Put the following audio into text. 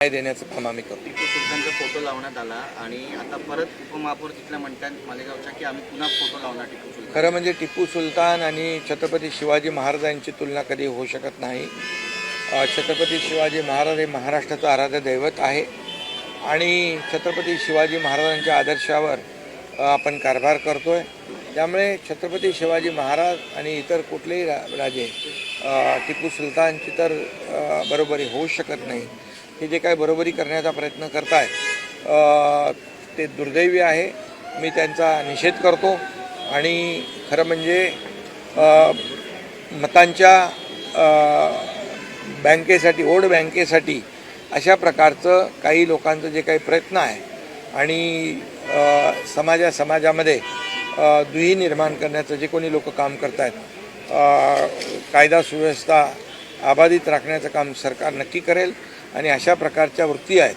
देण्याचं काम आम्ही करतो. टिपू सुलतानचा फोटो लावण्यात आला आणि आता परत उपमहापौर तिथल्या म्हणतात मालेगावच्या की आम्ही पुन्हा फोटो लावणार टिपू सुलतान. खरं म्हणजे टिपू सुलतान आणि छत्रपती शिवाजी महाराजांची तुलना कधी होऊ शकत नाही. छत्रपती शिवाजी महाराज हे महाराष्ट्राचं आराध्य दैवत आहे आणि छत्रपती शिवाजी महाराजांच्या आदर्शावर आपण कारभार करतोय. त्यामुळे छत्रपती शिवाजी महाराज आणि इतर कुठलेही राजे टिपू सुलतानची तर बरोबरी होऊ शकत नाही. हे जे काय बरोबरी करण्याचा प्रयत्न करतायत ते दुर्दैवी आहे. मी त्यांचा निषेध करतो आणि खरं म्हणजे मतांच्या बँकेसाठी वोट बँकेसाठी अशा प्रकारचं काही लोकांचं जे काही प्रयत्न आहे आणि समाजामध्ये दुही निर्माण करण्याचं जे कोणी लोक काम करत आहेत, कायदा सुव्यवस्था अबाधित राखण्याचं काम सरकार नक्की करेल आणि अशा प्रकारच्या वृत्ती आहेत